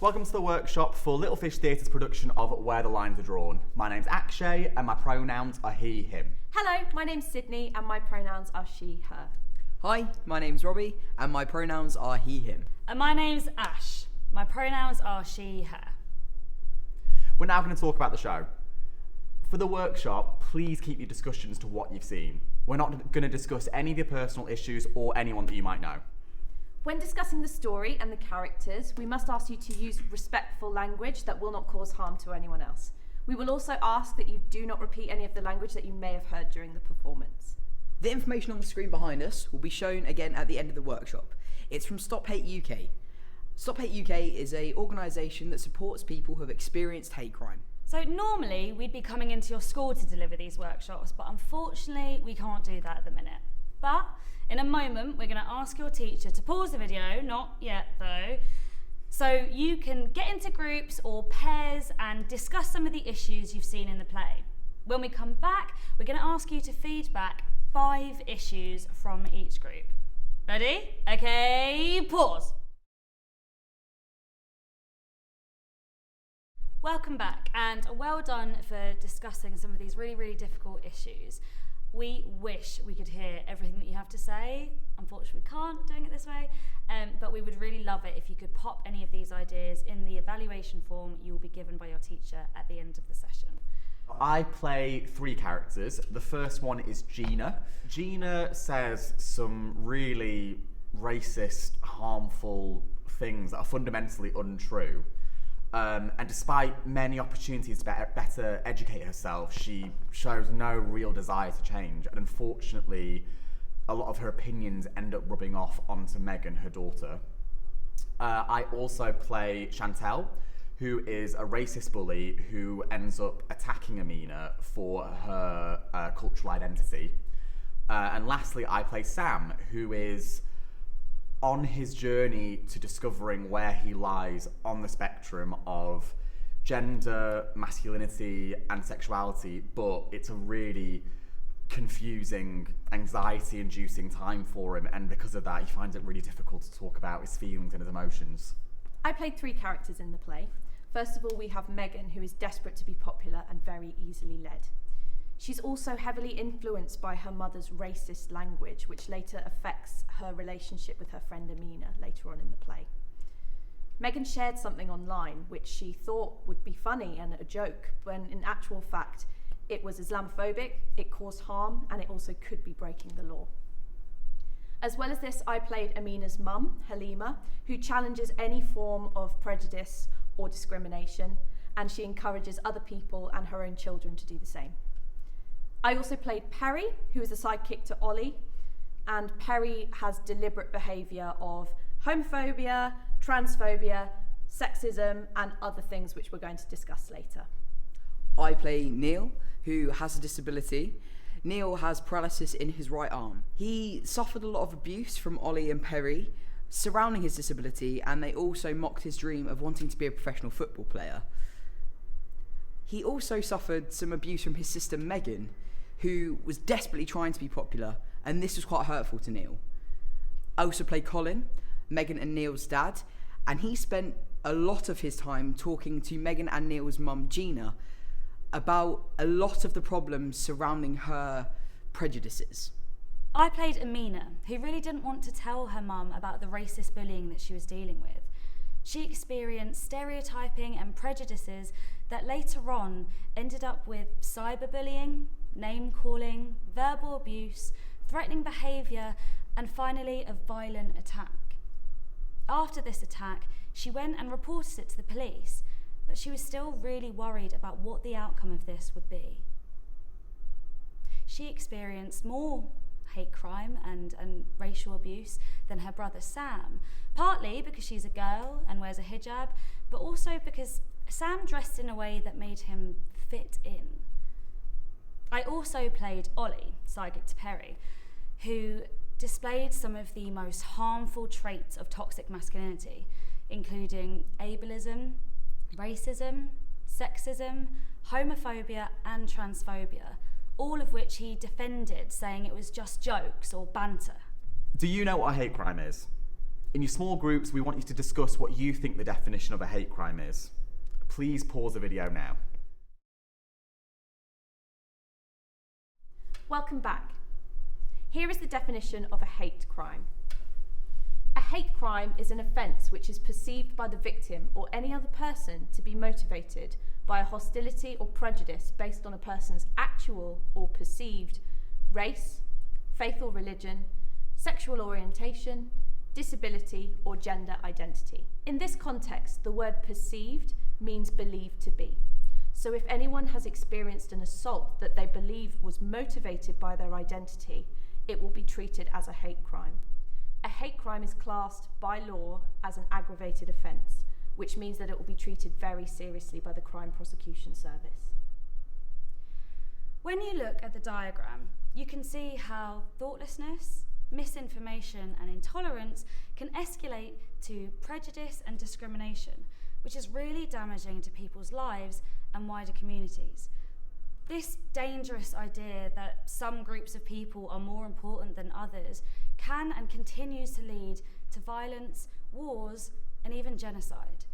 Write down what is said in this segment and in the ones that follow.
Welcome to the workshop for Little Fish Theatre's production of Where the Lines Are Drawn. My name's Akshay and my pronouns are he, him. Hello, my name's Sydney and my pronouns are she, her. Hi, my name's Robbie and my pronouns are he, him. And my name's Ash. My pronouns are she, her. We're now going to talk about the show. For the workshop, please keep your discussions to what you've seen. We're not going to discuss any of your personal issues or anyone that you might know. When discussing the story and the characters, we must ask you to use respectful language that will not cause harm to anyone else. We will also ask that you do not repeat any of the language that you may have heard during the performance. The information on the screen behind us will be shown again at the end of the workshop. It's from Stop Hate UK. Stop Hate UK is an organisation that supports people who have experienced hate crime. So normally we'd be coming into your school to deliver these workshops, but unfortunately we can't do that at the minute. But in a moment, we're going to ask your teacher to pause the video, not yet though, so you can get into groups or pairs and discuss some of the issues you've seen in the play. When we come back, we're going to ask you to feed back 5 issues from each group. Ready? Okay, pause. Welcome back, and well done for discussing some of these really, really difficult issues. We wish we could hear everything that you have to say. Unfortunately, we can't doing it this way, but we would really love it if you could pop any of these ideas in the evaluation form you will be given by your teacher at the end of the session. I play 3 characters. The first one is Gina. Gina says some really racist, harmful things that are fundamentally untrue. And despite many opportunities to better educate herself, she shows no real desire to change. And unfortunately, a lot of her opinions end up rubbing off onto Megan, her daughter. I also play Chantel, who is a racist bully who ends up attacking Amina for her cultural identity. And lastly, I play Sam, who is on his journey to discovering where he lies on the spectrum of gender, masculinity and sexuality, but it's a really confusing, anxiety-inducing time for him, and because of that he finds it really difficult to talk about his feelings and his emotions. I played 3 characters in the play. First of all, we have Megan, who is desperate to be popular and very easily led. She's also heavily influenced by her mother's racist language, which later affects her relationship with her friend Amina later on in the play. Megan shared something online which she thought would be funny and a joke, when in actual fact it was Islamophobic, it caused harm, and it also could be breaking the law. As well as this, I played Amina's mum, Halima, who challenges any form of prejudice or discrimination, and she encourages other people and her own children to do the same. I also played Perry, who is a sidekick to Ollie, and Perry has deliberate behaviour of homophobia, transphobia, sexism, and other things which we're going to discuss later. I play Neil, who has a disability. Neil has paralysis in his right arm. He suffered a lot of abuse from Ollie and Perry surrounding his disability, and they also mocked his dream of wanting to be a professional football player. He also suffered some abuse from his sister Megan, who was desperately trying to be popular, and this was quite hurtful to Neil. I also play Colin, Megan and Neil's dad, and he spent a lot of his time talking to Megan and Neil's mum Gina about a lot of the problems surrounding her prejudices. I played Amina, who really didn't want to tell her mum about the racist bullying that she was dealing with. She experienced stereotyping and prejudices that later on ended up with cyberbullying, name-calling, verbal abuse, threatening behaviour, and finally a violent attack. After this attack, she went and reported it to the police, but she was still really worried about what the outcome of this would be. She experienced more hate crime and racial abuse than her brother Sam, partly because she's a girl and wears a hijab, but also because Sam dressed in a way that made him fit in. I also played Ollie, sidekick to Perry, who displayed some of the most harmful traits of toxic masculinity, including ableism, racism, sexism, homophobia and transphobia, all of which he defended, saying it was just jokes or banter. Do you know what a hate crime is? In your small groups, we want you to discuss what you think the definition of a hate crime is. Please pause the video now. Welcome back. Here is the definition of a hate crime. A hate crime is an offence which is perceived by the victim or any other person to be motivated by a hostility or prejudice based on a person's actual or perceived race, faith or religion, sexual orientation, disability or gender identity. In this context, the word perceived means believed to be. So if anyone has experienced an assault that they believe was motivated by their identity, it will be treated as a hate crime. A hate crime is classed by law as an aggravated offence, which means that it will be treated very seriously by the Crime Prosecution Service. When you look at the diagram, you can see how thoughtlessness, misinformation and intolerance can escalate to prejudice and discrimination, which is really damaging to people's lives and wider communities. This dangerous idea that some groups of people are more important than others can and continues to lead to violence, wars, and even genocide.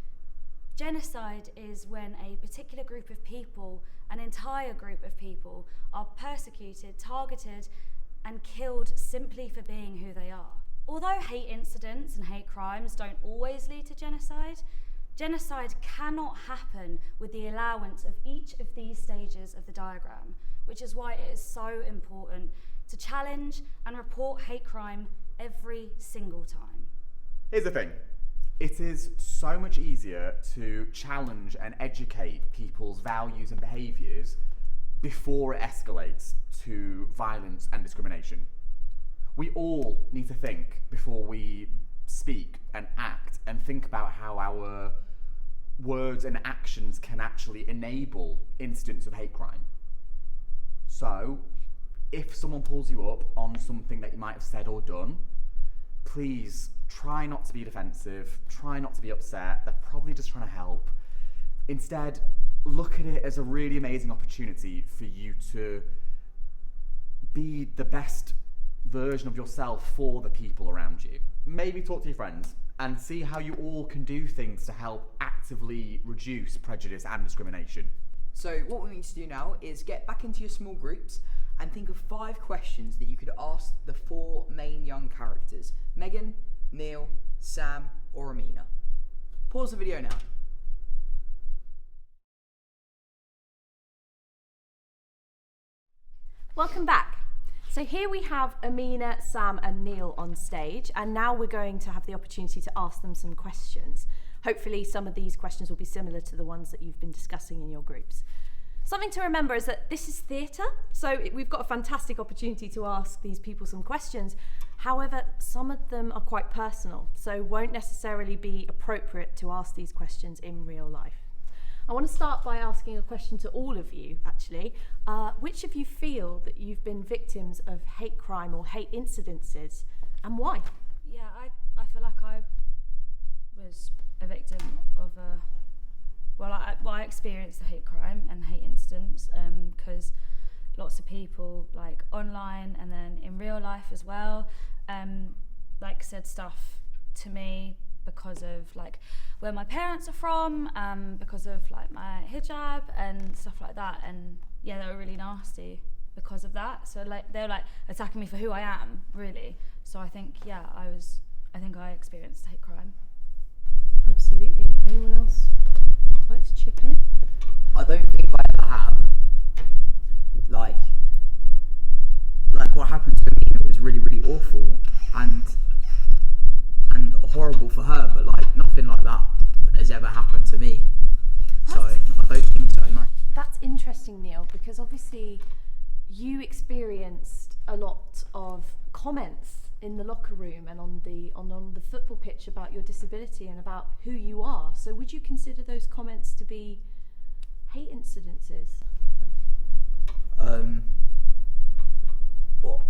Genocide is when a particular group of people, an entire group of people, are persecuted, targeted, and killed simply for being who they are. Although hate incidents and hate crimes don't always lead to genocide, genocide cannot happen with the allowance of each of these stages of the diagram, which is why it is so important to challenge and report hate crime every single time. Here's the thing. It is so much easier to challenge and educate people's values and behaviours before it escalates to violence and discrimination. We all need to think before we speak and act and think about how our words and actions can actually enable incidents of hate crime. So, if someone pulls you up on something that you might have said or done, please try not to be defensive, try not to be upset. They're probably just trying to help. Instead, look at it as a really amazing opportunity for you to be the best version of yourself for the people around you. Maybe talk to your friends and see how you all can do things to help actively reduce prejudice and discrimination. So what we need to do now is get back into your small groups and think of 5 questions that you could ask the 4 main young characters: Megan, Neil, Sam, or Amina. Pause the video now. Welcome back. So here we have Amina, Sam and Neil on stage, and now we're going to have the opportunity to ask them some questions. Hopefully some of these questions will be similar to the ones that you've been discussing in your groups. Something to remember is that this is theatre, so we've got a fantastic opportunity to ask these people some questions. However, some of them are quite personal, so won't necessarily be appropriate to ask these questions in real life. I want to start by asking a question to all of you, actually. Which of you feel that you've been victims of hate crime or hate incidences, and why? Yeah, I feel like I was a victim of a... Well, I experienced a hate crime and hate incidents because lots of people, like online and then in real life as well, like said stuff to me because of like where my parents are from, because of like my hijab and stuff like that, and yeah, they were really nasty because of that. So like they were like attacking me for who I am, really. So I think I experienced hate crime. Absolutely. Anyone else like to chip in? I don't think I ever have. Like what happened to me was really, really awful and horrible for her, but like nothing like that has ever happened to me. So I don't think so, no. That's interesting, Neil, because obviously you experienced a lot of comments in the locker room and on the football pitch about your disability and about who you are. So would you consider those comments to be hate incidences? Well,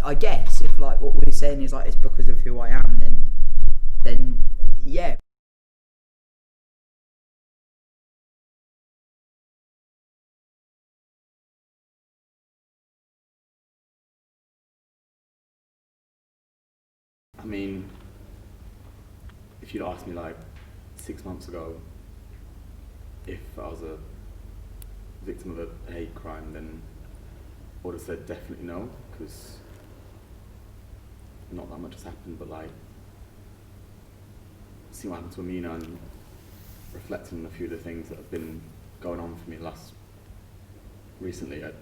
I guess if like what we're saying is like it's because of who I am, then yeah. I mean, if you'd asked me like 6 months ago if I was a victim of a hate crime, then I would have said definitely no, because not that much has happened, but like seeing what happened to Amina and reflecting on a few of the things that have been going on for me recently, I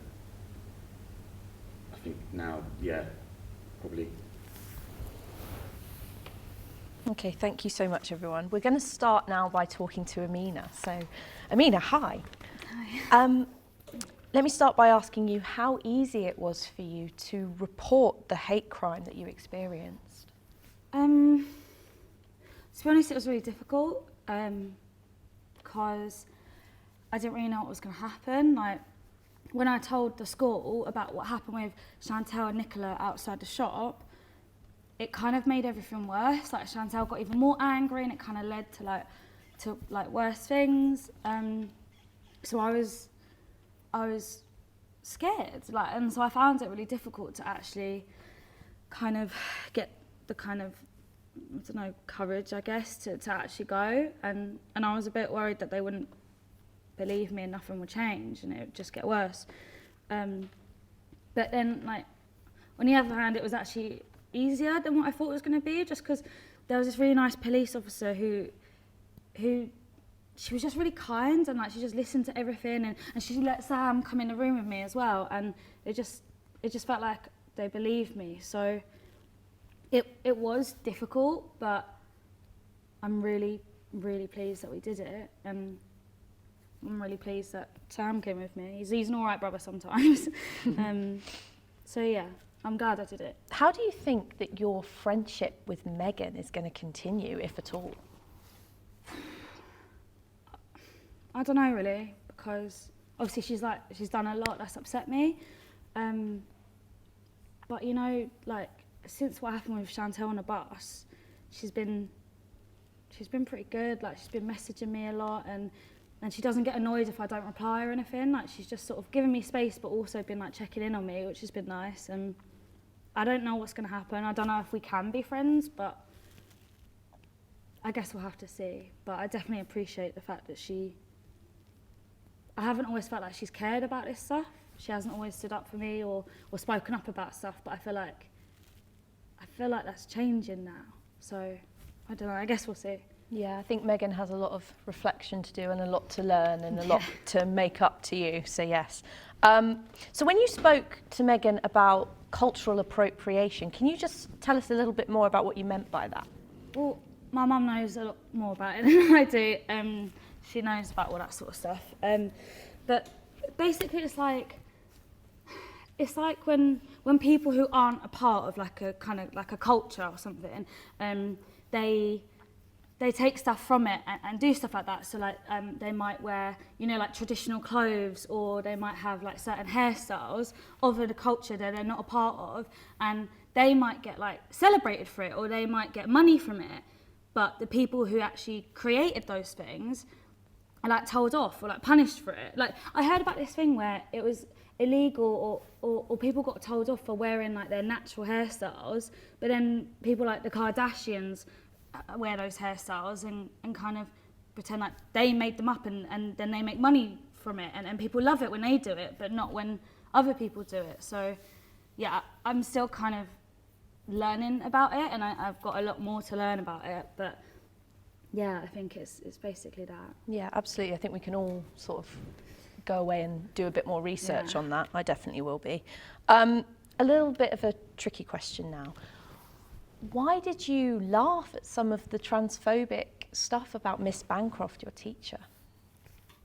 think now, yeah, probably. Okay, thank you so much, everyone. We're going to start now by talking to Amina. So, Amina, hi. Hi. Let me start by asking you how easy it was for you to report the hate crime that you experienced. To be honest, it was really difficult because I didn't really know what was going to happen. Like, when I told the school about what happened with Chantel and Nicola outside the shop, it kind of made everything worse. Like, Chantel got even more angry, and it kind of led to worse things. So I was scared, and so I found it really difficult to actually kind of get the kind of, I don't know, courage, I guess, to actually go. And I was a bit worried that they wouldn't believe me and nothing would change and it would just get worse. But then, like, on the other hand, it was actually easier than what I thought it was going to be, just because there was this really nice police officer who she was just really kind, and like she just listened to everything, and she let Sam come in the room with me as well, and it just felt like they believed me. So it was difficult, but I'm really, really pleased that we did it, and I'm really pleased that Sam came with me. He's an alright brother sometimes. So yeah, I'm glad I did it. How do you think that your friendship with Megan is going to continue, if at all? I don't know really, because obviously she's done a lot that's upset me. But you know, like, since what happened with Chantel on the bus, she's been pretty good. Like, she's been messaging me a lot, and she doesn't get annoyed if I don't reply or anything. Like, she's just sort of given me space, but also been like checking in on me, which has been nice. And I don't know what's going to happen. I don't know if we can be friends, but I guess we'll have to see. But I definitely appreciate the fact that I haven't always felt like she's cared about this stuff. She hasn't always stood up for me or spoken up about stuff, but I feel like that's changing now. So I don't know, I guess we'll see. Yeah, I think Megan has a lot of reflection to do and a lot to learn and a lot to make up to you, so yes. So when you spoke to Megan about cultural appropriation, can you just tell us a little bit more about what you meant by that? Well, my mum knows a lot more about it than I do. She knows about all that sort of stuff. But basically it's like when people who aren't a part of like a kind of like a culture or something, they take stuff from it and do stuff like that. So like they might wear, you know, like traditional clothes, or they might have like certain hairstyles of the culture that they're not a part of, and they might get like celebrated for it, or they might get money from it. But the people who actually created those things are like told off or like punished for it. Like, I heard about this thing where it was illegal or people got told off for wearing like their natural hairstyles, but then people like the Kardashians wear those hairstyles and kind of pretend like they made them up, and then they make money from it, and people love it when they do it, but not when other people do it. So yeah, I'm still kind of learning about it, and I've got a lot more to learn about it, but yeah, I think it's basically that. Yeah, absolutely. I think we can all sort of go away and do a bit more research on that. I definitely will be. A little bit of a tricky question now. Why did you laugh at some of the transphobic stuff about Miss Bancroft, your teacher?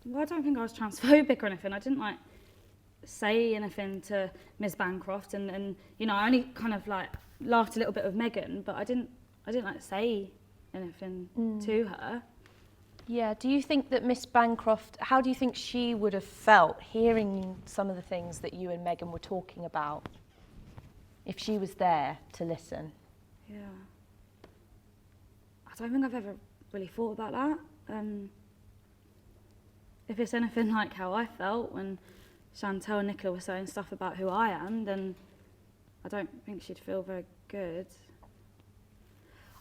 Well, I don't think I was transphobic or anything. I didn't like say anything to Miss Bancroft, and you know, I only kind of like laughed a little bit with Megan, but I didn't like say anything to her. Yeah, do you think that Miss Bancroft, how do you think she would have felt hearing some of the things that you and Megan were talking about if she was there to listen? Yeah. I don't think I've ever really thought about that. If it's anything like how I felt when Chantel and Nicola were saying stuff about who I am, then I don't think she'd feel very good.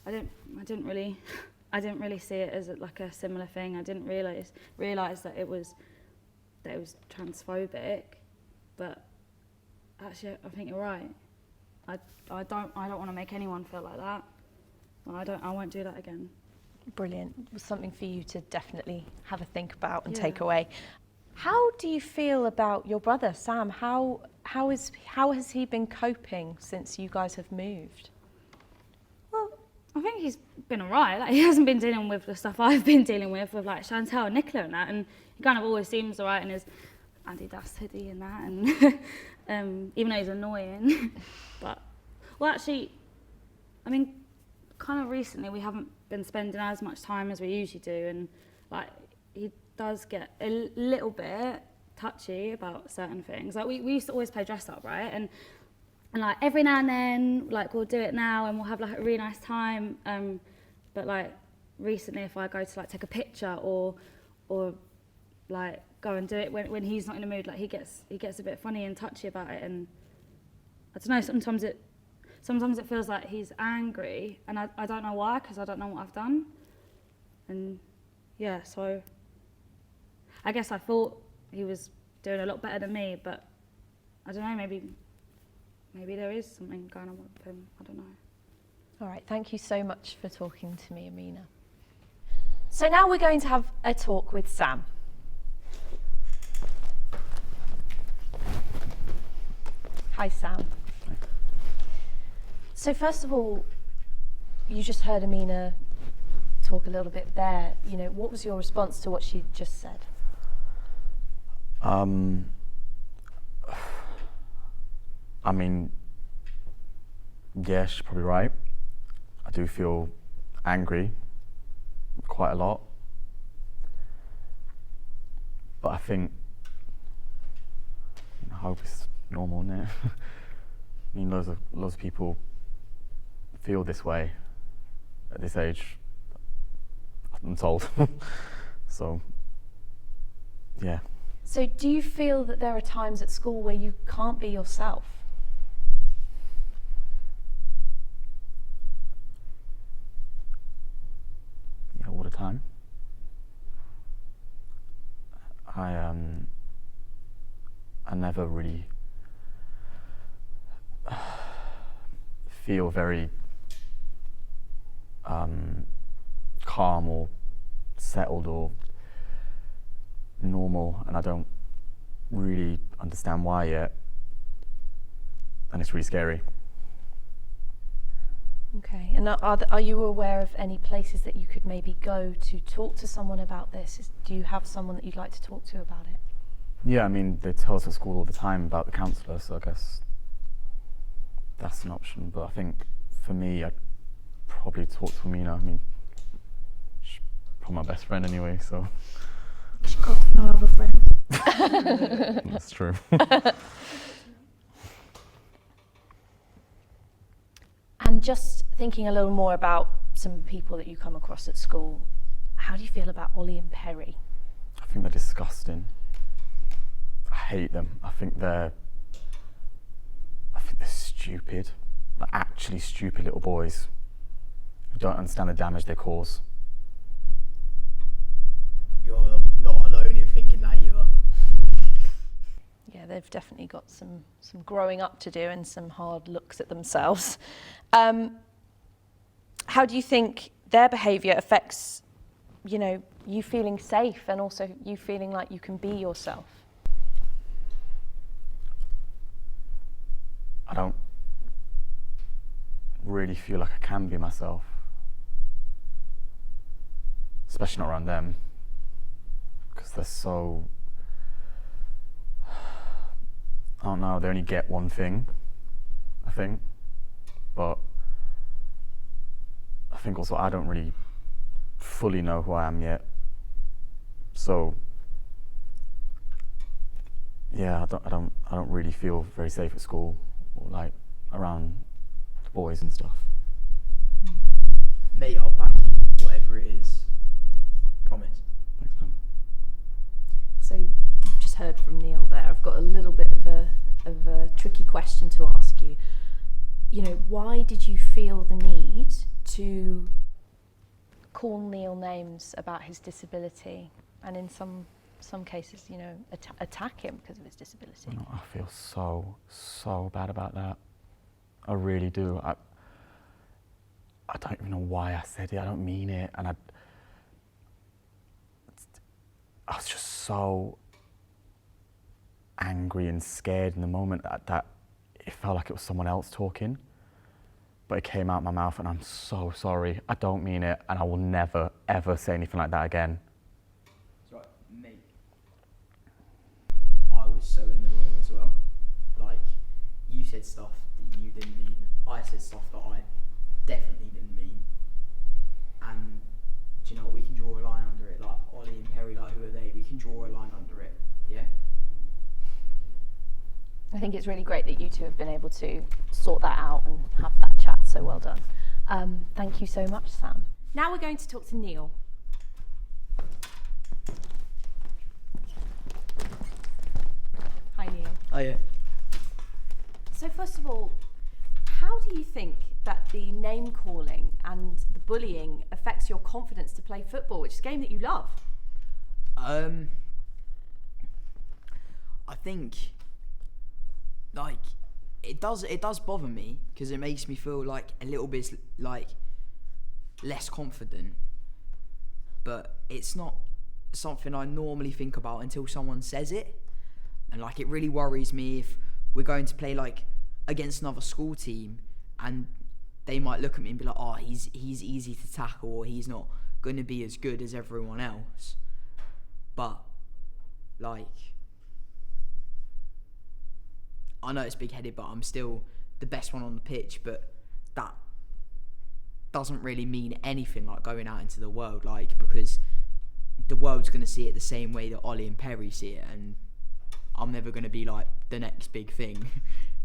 I didn't really I didn't really see it as like a similar thing. I didn't realise that it was transphobic, but actually I think you're right. I don't want to make anyone feel like that. I won't do that again. Brilliant. It was something for you to definitely have a think about and Yeah. take away. How do you feel about your brother, Sam? How has he been coping since you guys have moved? Well, I think he's been alright. Like, he hasn't been dealing with the stuff I've been dealing with like Chantel and Nicola and that, and he kind of always seems alright in his Adidas hoodie and that, and even though he's annoying. But, well, actually, I mean, kind of recently we haven't been spending as much time as we usually do, and like he does get a little bit touchy about certain things. Like we used to always play dress up, right? And like every now and then, like we'll do it now and we'll have like a really nice time. But like recently, if I go to like take a picture or like go and do it when he's not in the mood, like he gets a bit funny and touchy about it. And I don't know. Sometimes it feels like he's angry, and I don't know why, because I don't know what I've done. And yeah, so I guess I thought he was doing a lot better than me, but I don't know, maybe there is something going on with him, I don't know. All right, thank you so much for talking to me, Amina. So now we're going to have a talk with Sam. Hi, Sam. Hi. So first of all, you just heard Amina talk a little bit there. You know, what was your response to what she just said? I mean, yeah, she's probably right. I do feel angry quite a lot. But I think, I hope it's normal, isn't it? I mean, loads of people feel this way at this age, I'm told. So, yeah. So do you feel that there are times at school where you can't be yourself? Yeah, all the time. I never really feel very calm or settled or normal, and I don't really understand why yet, and it's really scary. Okay, and are you aware of any places that you could maybe go to talk to someone about this? Do you have someone that you'd like to talk to about it? Yeah, I mean, they tell us at school all the time about the counsellor, so I guess that's an option. But I think for me, I'd probably talk to Amina. I mean, she's probably my best friend anyway, so. She's got no other friend. That's true. And just thinking a little more about some people that you come across at school, how do you feel about Ollie and Perry? I think they're disgusting. I hate them. I think they're stupid. Like actually stupid little boys who don't understand the damage they cause. You're not alone in thinking that either. Yeah, they've definitely got some growing up to do and some hard looks at themselves. How do you think their behaviour affects, you feeling safe and also you feeling like you can be yourself? I don't really feel like I can be myself, especially not around them, because they're so, I don't know, they only get one thing, I think, but I think also I don't really fully know who I am yet, so yeah, I don't really feel very safe at school or like around the boys and stuff. Mate, I'll back you, whatever it is. Promise. Thanks, man. So you've just heard from Neil there. I've got a little bit of a tricky question to ask you. Why did you feel the need to call Neil names about his disability, and in some cases, you know, attack him because of his disability. No, I feel so bad about that. I really do. I don't even know why I said it. I don't mean it, and I was just so angry and scared in the moment that it felt like it was someone else talking. But it came out my mouth, and I'm so sorry. I don't mean it, and I will never, ever say anything like that again. It's right, mate. I was so in the wrong as well. Like, you said stuff that you didn't mean. I said stuff that I definitely didn't mean. And, do you know what, we can draw a line under it. Like, Ollie and Perry, like, who are they? We can draw a line under it, yeah? I think it's really great that you two have been able to sort that out and have that chat, so well done. Thank you so much, Sam. Now we're going to talk to Neil. Hi, Neil. Oh, yeah. So first of all, how do you think that the name calling and the bullying affects your confidence to play football, which is a game that you love? I think, like, it does bother me because it makes me feel like a little bit like less confident, but it's not something I normally think about until someone says it. And like, it really worries me if we're going to play like against another school team and they might look at me and be like, oh, he's easy to tackle, or he's not going to be as good as everyone else. But like, I know it's big-headed, but I'm still the best one on the pitch, but that doesn't really mean anything, like, going out into the world, like, because the world's going to see it the same way that Ollie and Perry see it, and I'm never going to be, like, the next big thing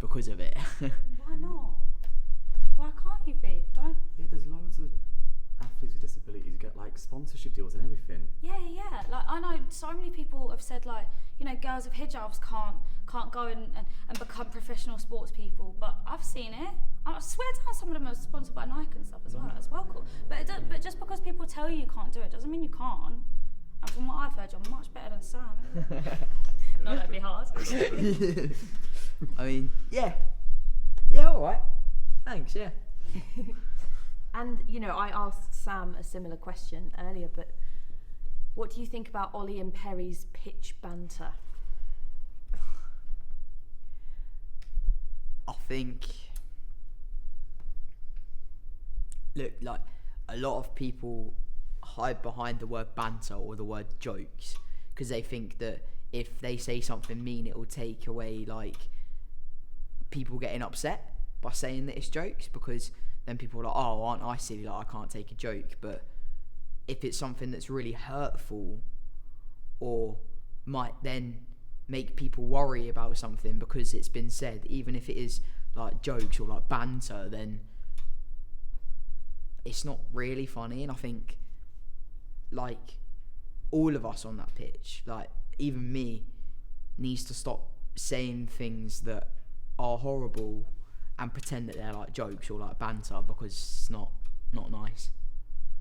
because of it. Why not? Why can't you be? Don't. Yeah, there's loads of athletes with disabilities who get like sponsorship deals and everything. Yeah. Like, I know so many people have said, like, you know, girls with hijabs can't go and become professional sports people. But I've seen it. I swear down, some of them are sponsored by Nike and stuff as well. That's well cool. But just because people tell you can't do it doesn't mean you can't. And from what I've heard, you're much better than Sam. No, that'd be hard. I mean, yeah, all right. Thanks, yeah. And, you know, I asked Sam a similar question earlier, but what do you think about Ollie and Perry's pitch banter? I think, look, like, a lot of people hide behind the word banter or the word jokes because they think that if they say something mean, it will take away, like, people getting upset by saying that it's jokes, because then people are like, oh, aren't I silly, like, I can't take a joke. But if it's something that's really hurtful or might then make people worry about something because it's been said, even if it is like jokes or like banter, then it's not really funny. And I think, like, all of us on that pitch, like even me, needs to stop saying things that are horrible and pretend that they're like jokes or like banter, because it's not nice.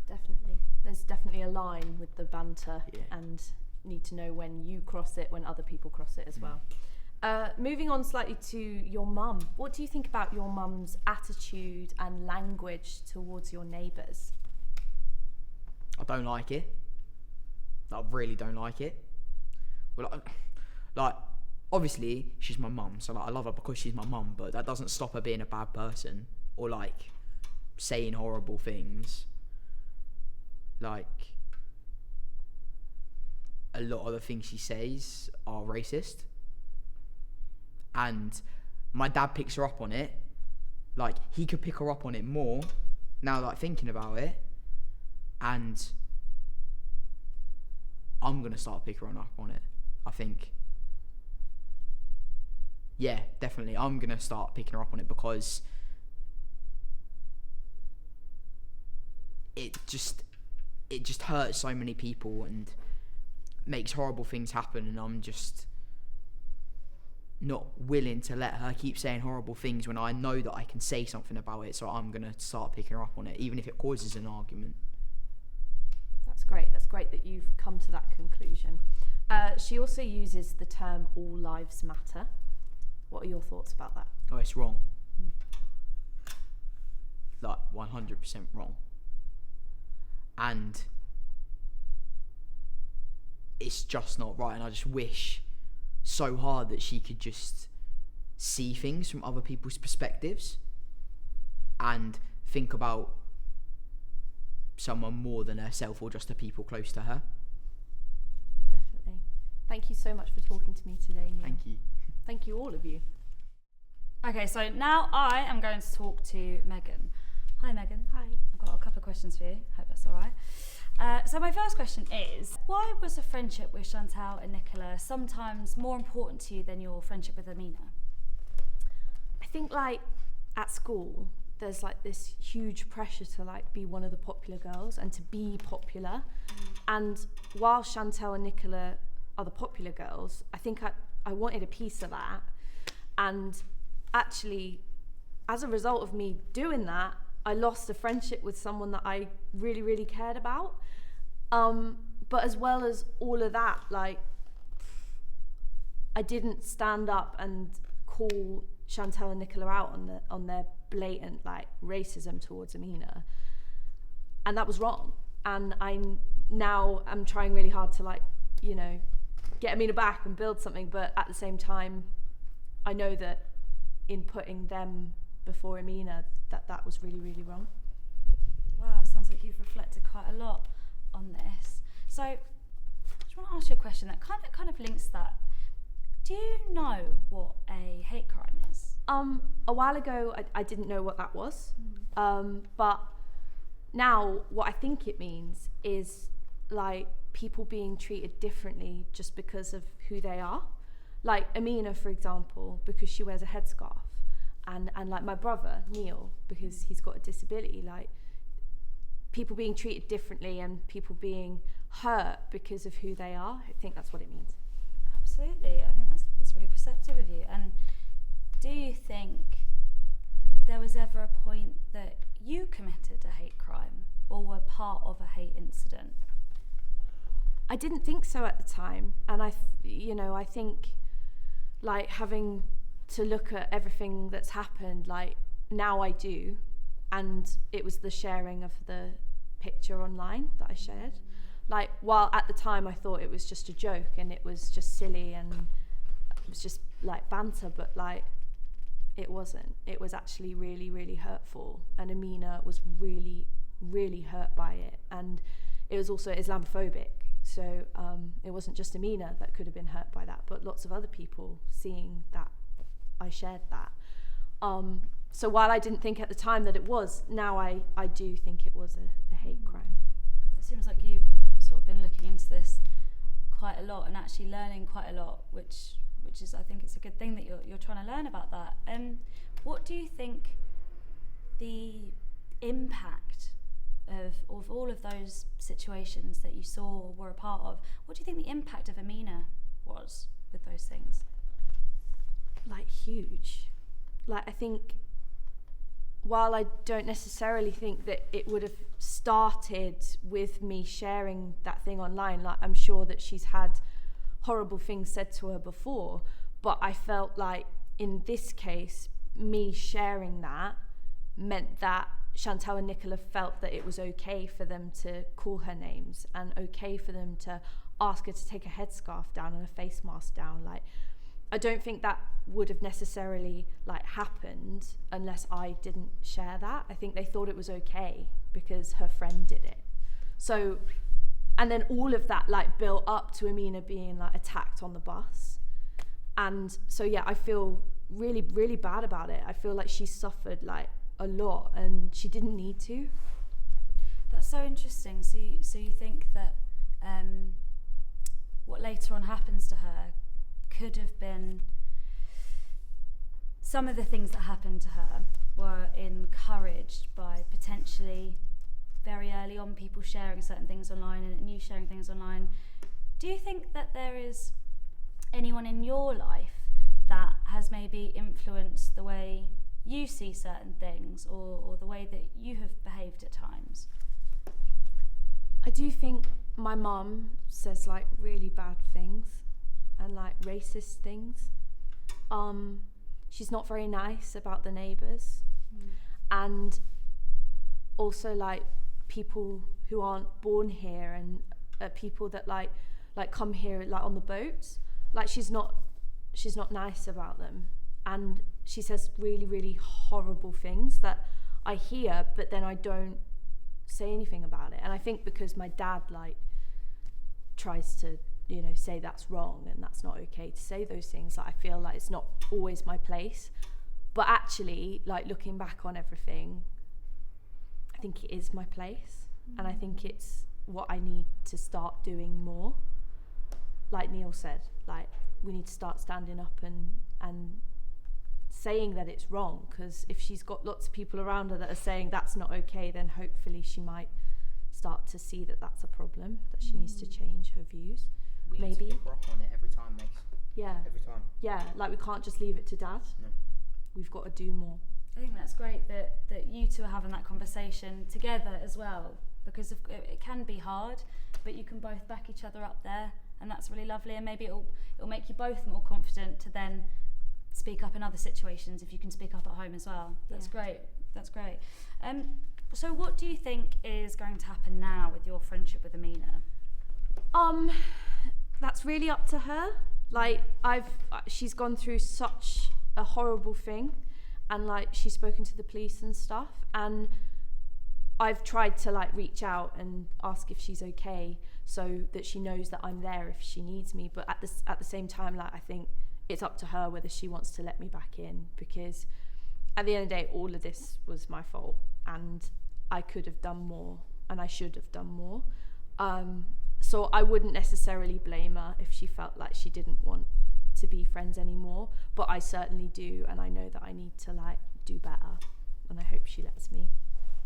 Definitely. There's definitely a line with the banter, Yeah. and need to know when you cross it, when other people cross it as well. Moving on slightly to your mum. What do you think about your mum's attitude and language towards your neighbours? I don't like it. I really don't like it. Well, like, obviously she's my mum, so like I love her because she's my mum, but that doesn't stop her being a bad person or like saying horrible things. Like, a lot of the things she says are racist, and my dad picks her up on it. Like, he could pick her up on it more now, like, thinking about it, and I'm gonna start picking her up on it, I think. Yeah, definitely, I'm gonna start picking her up on it, because it just hurts so many people and makes horrible things happen, and I'm just not willing to let her keep saying horrible things when I know that I can say something about it. So I'm gonna start picking her up on it, even if it causes an argument. That's great. That's great that you've come to that conclusion. She also uses the term all lives matter. What are your thoughts about that? Oh, it's wrong. Like 100% wrong. And it's just not right. And I just wish so hard that she could just see things from other people's perspectives and think about someone more than herself or just the people close to her. Definitely. Thank you so much for talking to me today, Neil. Thank you. Thank you, all of you. Okay, so now I am going to talk to Megan. Hi, Megan. Hi. I've got a couple of questions for you. Hope that's all right. So my first question is, why was a friendship with Chantal and Nicola sometimes more important to you than your friendship with Amina? I think like at school, there's like this huge pressure to like be one of the popular girls and to be popular. And while Chantal and Nicola are the popular girls, I think I wanted a piece of that. And actually, as a result of me doing that, I lost a friendship with someone that I really, really cared about. But as well as all of that, like, I didn't stand up and call Chantal and Nicola out on their blatant like racism towards Amina, and that was wrong. And I'm trying really hard to like, you know, get Amina back and build something, but at the same time, I know that in putting them before Amina, that was really, really wrong. Wow, it sounds like you've reflected quite a lot on this. So I just want to ask you a question that kind of links that. Do you know what a hate crime is? A while ago, I didn't know what that was. But now what I think it means is like people being treated differently just because of who they are. Like Amina, for example, because she wears a headscarf. And like my brother, Neil, because he's got a disability. Like people being treated differently and people being hurt because of who they are. I think that's what it means. Absolutely. I think that's really perceptive of you. And do you think there was ever a point that you committed a hate crime or were part of a hate incident? I didn't think so at the time. And I think like having to look at everything that's happened, like now I do. And it was the sharing of the picture online that I shared. Like, while at the time I thought it was just a joke and it was just silly and it was just like banter, but like it wasn't. It was actually really, really hurtful. And Amina was really, really hurt by it. And it was also Islamophobic. So it wasn't just Amina that could have been hurt by that, but lots of other people seeing that I shared that. So while I didn't think at the time that it was, now I do think it was a hate crime. It seems like you've sort of been looking into this quite a lot and actually learning quite a lot, which is, I think it's a good thing that you're trying to learn about that. What do you think the impact of all of those situations that you saw or were a part of, what do you think the impact of Amina was with those things? Like huge. Like I think while I don't necessarily think that it would have started with me sharing that thing online, like I'm sure that she's had horrible things said to her before, but I felt like in this case, me sharing that meant that Chantal and Nicola felt that it was okay for them to call her names and okay for them to ask her to take a headscarf down and a face mask down. Like, I don't think that would have necessarily like happened unless I didn't share that. I think they thought it was okay because her friend did it. So, and then all of that like built up to Amina being like attacked on the bus. And so yeah, I feel really, really bad about it. I feel like she suffered like a lot and she didn't need to. That's so interesting. So you think that what later on happens to her could have been, some of the things that happened to her were encouraged by potentially very early on people sharing certain things online and you sharing things online. Do you think that there is anyone in your life that has maybe influenced the way you see certain things or the way that you have behaved at times? I do think my mum says like really bad things and like racist things. She's not very nice about the neighbours, and also like people who aren't born here and people that like come here like on the boats. Like she's not nice about them, and she says really, really horrible things that I hear, but then I don't say anything about it. And I think because my dad like tries to, you know, say that's wrong and that's not okay to say those things, like I feel like it's not always my place. But actually, like looking back on everything, I think it is my place, and I think it's what I need to start doing more. Like Neil said, like we need to start standing up and saying that it's wrong, because if she's got lots of people around her that are saying that's not okay, then hopefully she might start to see that that's a problem, that she needs to change her views. We need Maybe. to pick her up on it every time, Megs. Yeah. Every time. Yeah, like we can't just leave it to Dad. No. We've got to do more. I think that's great that you two are having that conversation together as well, because it can be hard, but you can both back each other up there, and that's really lovely. And maybe it'll make you both more confident to then speak up in other situations if you can speak up at home as well. That's great. That's great. So what do you think is going to happen now with your friendship with Amina? That's really up to her. Like she's gone through such a horrible thing, and like she's spoken to the police and stuff, and I've tried to like reach out and ask if she's okay, so that she knows that I'm there if she needs me. But at the same time, like I think it's up to her whether she wants to let me back in, because at the end of the day, all of this was my fault, and I could have done more, and I should have done more. So I wouldn't necessarily blame her if she felt like she didn't want to be friends anymore, but I certainly do, and I know that I need to like do better, and I hope she lets me.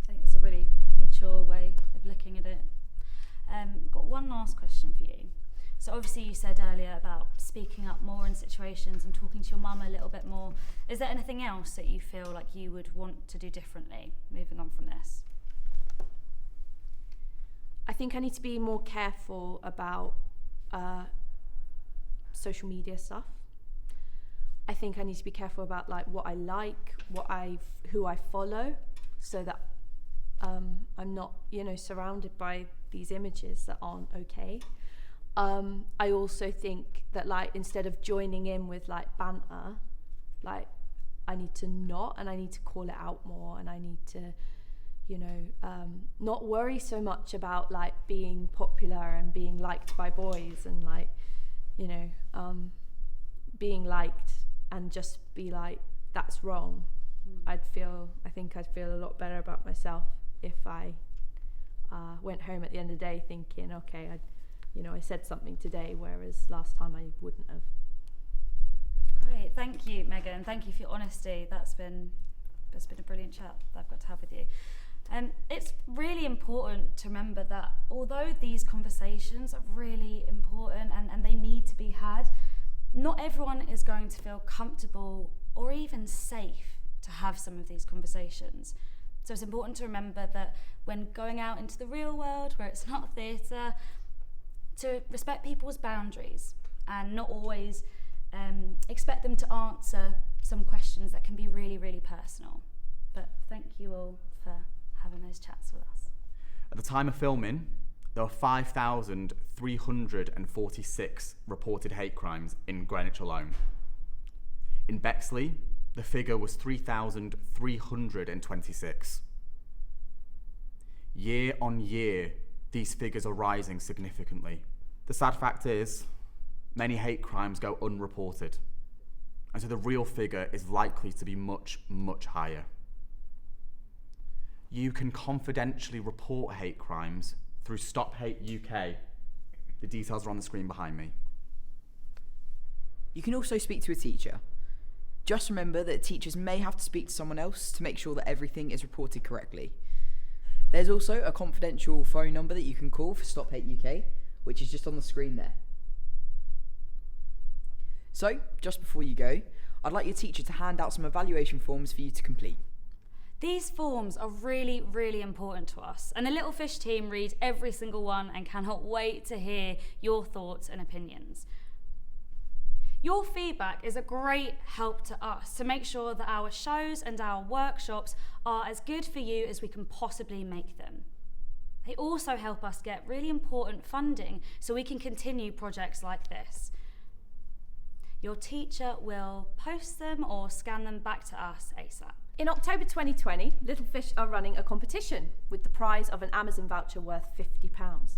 I think it's a really mature way of looking at it. Got one last question for you. So obviously you said earlier about speaking up more in situations and talking to your mum a little bit more. Is there anything else that you feel like you would want to do differently moving on from this? I think I need to be more careful about social media stuff. I think I need to be careful about like what I like, who I follow, so that I'm not, you know, surrounded by these images that aren't okay. I also think that like instead of joining in with like banter, like I need to not, and I need to call it out more, and I need to, you know, not worry so much about like being popular and being liked by boys, and like, you know, being liked, and just be like, that's wrong. I think I'd feel a lot better about myself if I went home at the end of the day thinking, okay, I said something today, whereas last time I wouldn't have. Great, thank you, Megan. Thank you for your honesty. That's been a brilliant chat that I've got to have with you. It's really important to remember that although these conversations are really important and they need to be had, not everyone is going to feel comfortable or even safe to have some of these conversations. So it's important to remember that when going out into the real world, where it's not theatre, to respect people's boundaries and not always expect them to answer some questions that can be really, really personal. But thank you all for having those chats with us. At the time of filming, there were 5,346 reported hate crimes in Greenwich alone. In Bexley, the figure was 3,326. Year on year, these figures are rising significantly. The sad fact is, many hate crimes go unreported, and so the real figure is likely to be much, much higher. You can confidentially report hate crimes through Stop Hate UK. The details are on the screen behind me. You can also speak to a teacher. Just remember that teachers may have to speak to someone else to make sure that everything is reported correctly. There's also a confidential phone number that you can call for Stop Hate UK, which is just on the screen there. So, just before you go, I'd like your teacher to hand out some evaluation forms for you to complete. These forms are really, really important to us, and the Little Fish team read every single one and cannot wait to hear your thoughts and opinions. Your feedback is a great help to us to make sure that our shows and our workshops are as good for you as we can possibly make them. They also help us get really important funding so we can continue projects like this. Your teacher will post them or scan them back to us ASAP. In October 2020, Little Fish are running a competition with the prize of an Amazon voucher worth £50.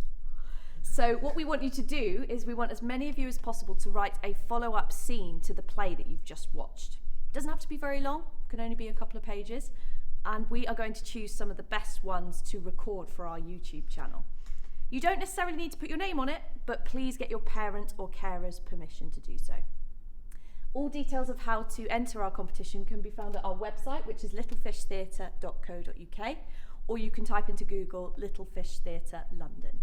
So what we want you to do is we want as many of you as possible to write a follow-up scene to the play that you've just watched. It doesn't have to be very long, it can only be a couple of pages, and we are going to choose some of the best ones to record for our YouTube channel. You don't necessarily need to put your name on it, but please get your parent or carer's permission to do so. All details of how to enter our competition can be found at our website, which is littlefishtheatre.co.uk, or you can type into Google Little Fish Theatre London.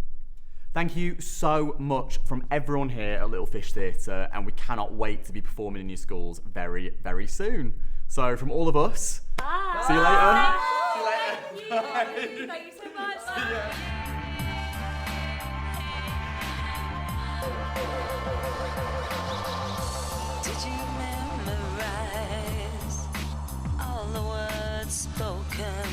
Thank you so much from everyone here at Little Fish Theatre, and we cannot wait to be performing in your schools very, very soon. So from all of us, see you later. Thank you. Thank you so much. See ya. Did you memorize all the words spoken?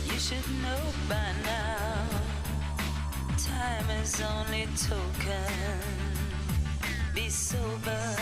You should know by now, time is only token. Be sober.